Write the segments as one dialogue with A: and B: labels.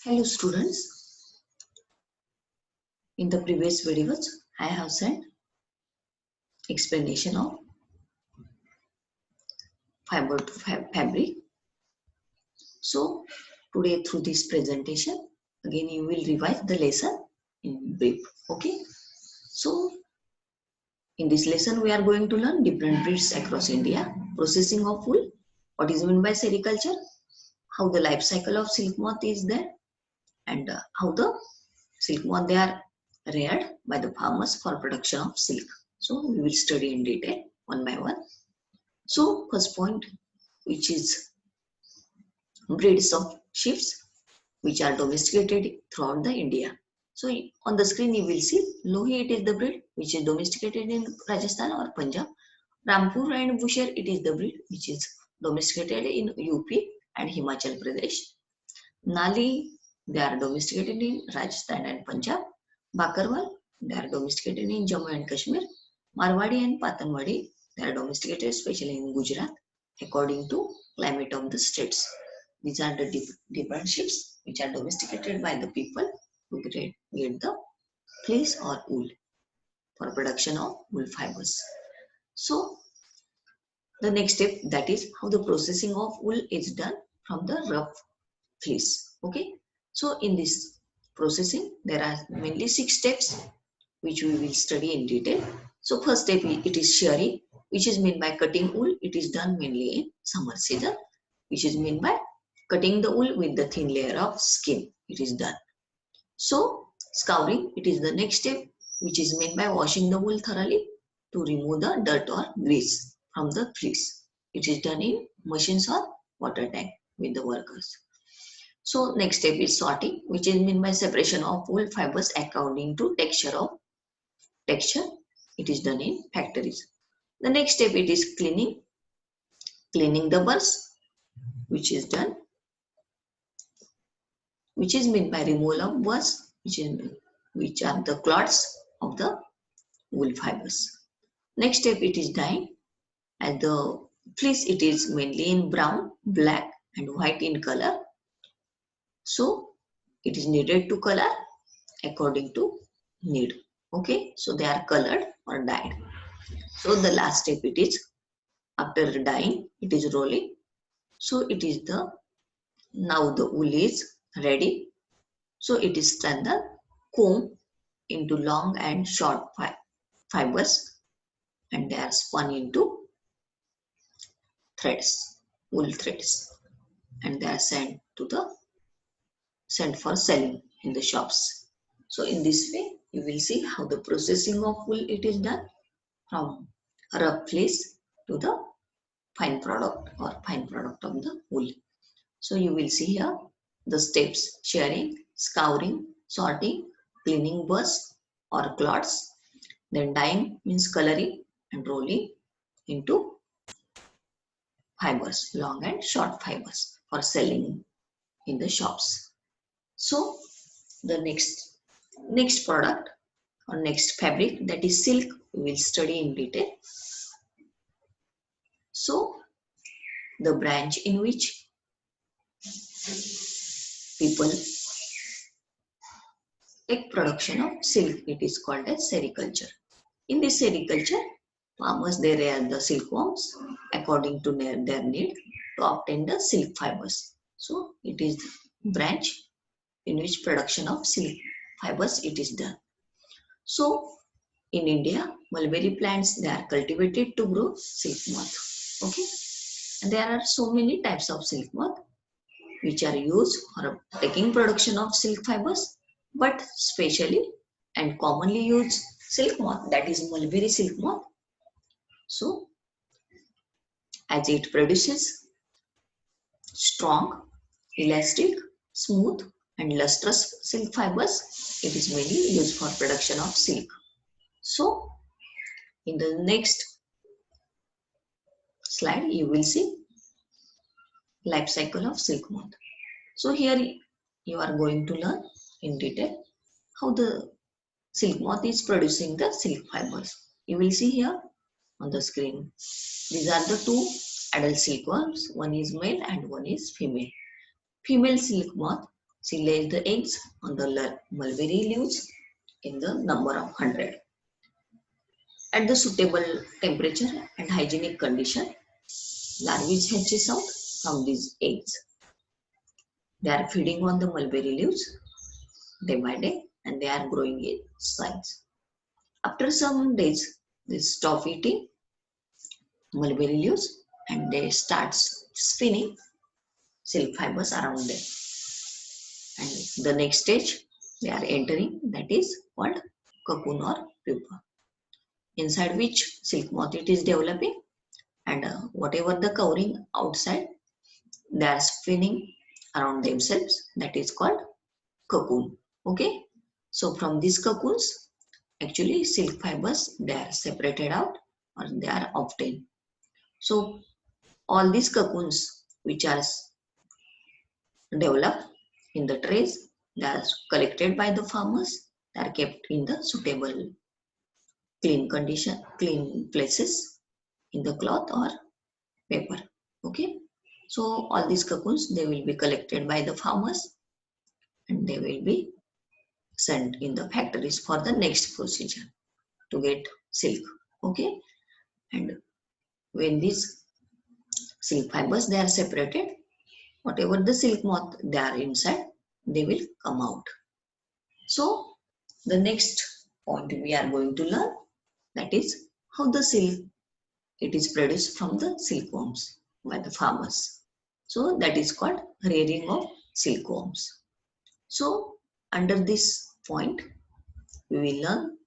A: Hello students, in the previous videos I have sent explanation of fiber to fabric. So today through this presentation again you will revise the lesson in brief. Okay. So in this lesson we are going to learn different breeds across India, processing of wool, what is meant by sericulture, how the life cycle of silk moth is there, and how the silk moth they are reared by the farmers for production of silk. So we will study in detail one by one. So first point, which is breeds of sheep which are domesticated throughout the India. So on the screen you will see Lohi, it is the breed which is domesticated in Rajasthan or Punjab. Rampur and Busher, it is the breed which is domesticated in UP and Himachal Pradesh. Nali, they are domesticated in Rajasthan and Punjab. Bakarwal, they are domesticated in Jammu and Kashmir. Marwadi and Patanwadi, they are domesticated especially in Gujarat according to climate of the states. These are the different ships which are domesticated by the people who get the fleece or wool for production of wool fibers. So the next step, that is how the processing of wool is done from the rough fleece. Okay. So in this processing, there are mainly 6 steps which we will study in detail. So first step, it is shearing, which is meant by cutting wool. It is done mainly in summer season, which is meant by cutting the wool with the thin layer of skin. It is done. So scouring, it is the next step, which is meant by washing the wool thoroughly to remove the dirt or grease from the fleece. It is done in machines or water tank with the workers. So next step is sorting, which is meant by separation of wool fibers according to texture. It is done in factories. The next step, it is cleaning the burrs, which is done, which is meant by removal of burrs, which are the clots of the wool fibers. Next step, it is dyeing. As the fleece, it is mainly in brown, black and white in color. So it is needed to color according to need. Okay, so they are colored or dyed. So the last step, it is after dyeing, it is rolling. So it is now the wool is ready. So it is turned the comb into long and short fibers, and they are spun into threads, wool threads, and they are sent for selling in the shops. So in this way, you will see how the processing of wool it is done from rough fleece to the fine product of the wool. So you will see here the steps: shearing, scouring, sorting, cleaning burrs or clots, then dyeing means coloring, and rolling into fibers, long and short fibers for selling in the shops. So the next product or next fabric, that is silk, we will study in detail. So the branch in which people take production of silk, it is called as sericulture. In this sericulture, farmers they rear the silkworms according to their need to obtain the silk fibers. So it is branch in which production of silk fibers it is done. So in India, mulberry plants they are cultivated to grow silk moth. Okay, and there are so many types of silk moth which are used for taking production of silk fibers, but specially and commonly used silk moth, that is mulberry silk moth. So as it produces strong, elastic, smooth and lustrous silk fibers, it is mainly used for production of silk. So in the next slide you will see life cycle of silk moth. So here you are going to learn in detail how the silk moth is producing the silk fibers. You will see here on the screen. These are the 2 adult silkworms. One is male and one is female. Female silk moth, she lays the eggs on the mulberry leaves in the number of 100. At the suitable temperature and hygienic condition, larvae hatches out from these eggs. They are feeding on the mulberry leaves day by day and they are growing in size. After some days, they stop eating mulberry leaves and they start spinning silk fibers around them. And the next stage they are entering, that is called cocoon or pupa, inside which silk moth it is developing, and whatever the covering outside, they are spinning around themselves, that is called cocoon. Okay, so from these cocoons, actually silk fibers they are separated out or they are obtained. So all these cocoons which are developed in the trays, they are collected by the farmers, they are kept in the suitable clean places in the cloth or paper. Okay, so all these cocoons they will be collected by the farmers and they will be sent in the factories for the next procedure to get silk. Okay, and when these silk fibers they are separated, whatever the silk moth they are inside, they will come out. So the next point we are going to learn, that is how the silk it is produced from the silkworms by the farmers. So that is called rearing of silkworms. So under this point, we will learn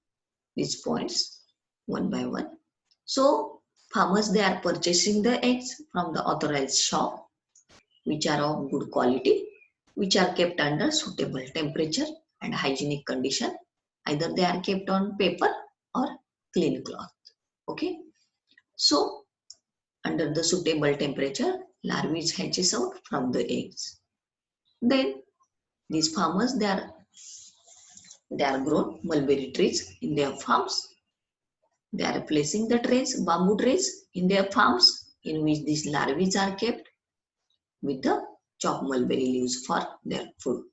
A: these points one by one. So farmers they are purchasing the eggs from the authorized shop, which are of good quality, which are kept under suitable temperature and hygienic condition. Either they are kept on paper or clean cloth. Okay. So under the suitable temperature, larvae hatches out from the eggs. Then these farmers they are grown mulberry trees in their farms. They are placing the trays, bamboo trays in their farms in which these larvae are kept with the chopped mulberry leaves for their food.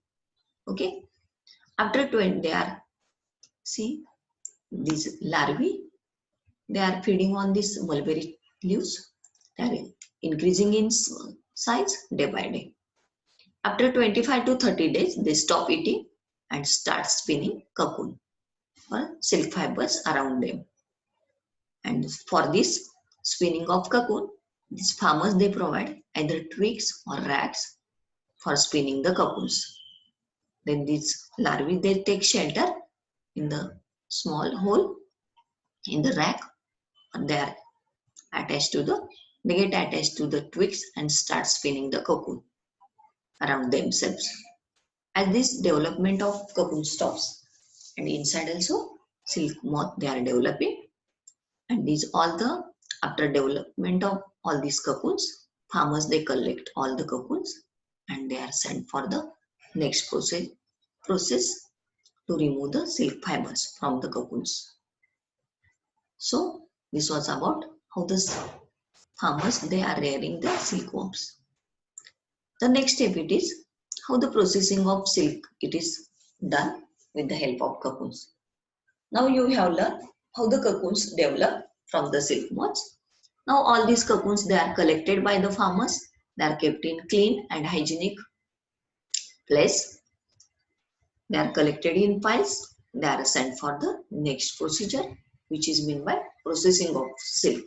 A: Okay. After 20, they are, see, these larvae, they are feeding on these mulberry leaves. They are increasing in size day by day. After 25 to 30 days, they stop eating and start spinning cocoon or silk fibers around them. And for this spinning of cocoon, these farmers they provide either twigs or racks for spinning the cocoons. Then these larvae they take shelter in the small hole in the rack, or they are attached to they get attached to the twigs and start spinning the cocoon around themselves. As this development of cocoon stops, and inside also silk moth they are developing, and these all the after development of all these cocoons, farmers they collect all the cocoons and they are sent for the next process to remove the silk fibers from the cocoons. So this was about how the farmers they are rearing the silkworms. The next step it is how the processing of silk it is done with the help of cocoons. Now you have learned how the cocoons develop from the silk moths. Now all these cocoons they are collected by the farmers. They are kept in clean and hygienic place. They are collected in piles. They are sent for the next procedure, which is meant by processing of silk,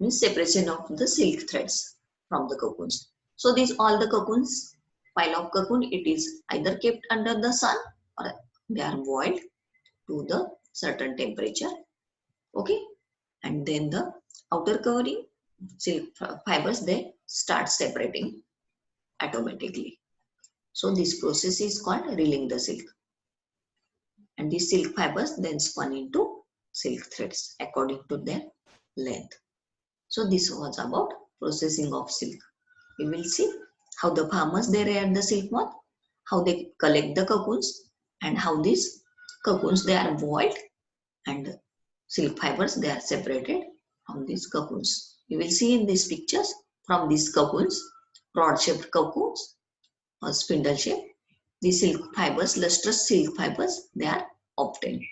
A: means separation of the silk threads from the cocoons. So these all the cocoons, pile of cocoon, it is either kept under the sun or they are boiled to the certain temperature. Okay, and then the outer covering silk fibers they start separating automatically. So this process is called reeling the silk. And these silk fibers then spun into silk threads according to their length. So this was about processing of silk. We will see how the farmers they rear the silk moth, how they collect the cocoons, and how these cocoons they are boiled and silk fibers they are separated from these cocoons. You will see in these pictures from these cocoons, rod shaped cocoons or spindle shape, the silk fibers, lustrous silk fibers, they are obtained.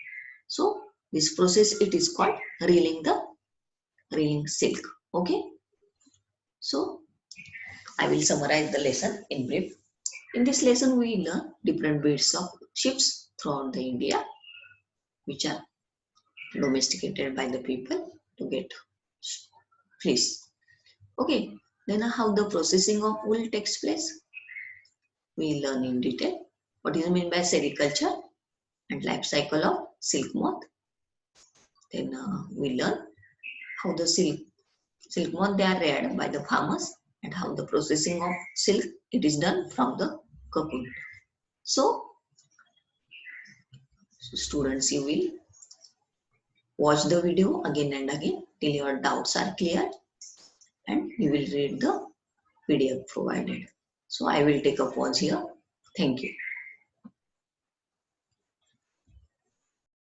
A: So this process, it is called reeling silk. Okay. So I will summarize the lesson in brief. In this lesson, we learn different breeds of ships throughout the India, which are domesticated by the people to get fleece. Okay. Then how the processing of wool takes place, we learn in detail. What is meant by sericulture and life cycle of silk moth. Then we learn how the silk moth, they are reared by the farmers, and how the processing of silk, it is done from the cocoon. So students, you will watch the video again and again till your doubts are clear, and you will read the PDF provided. So I will take a pause here. Thank you.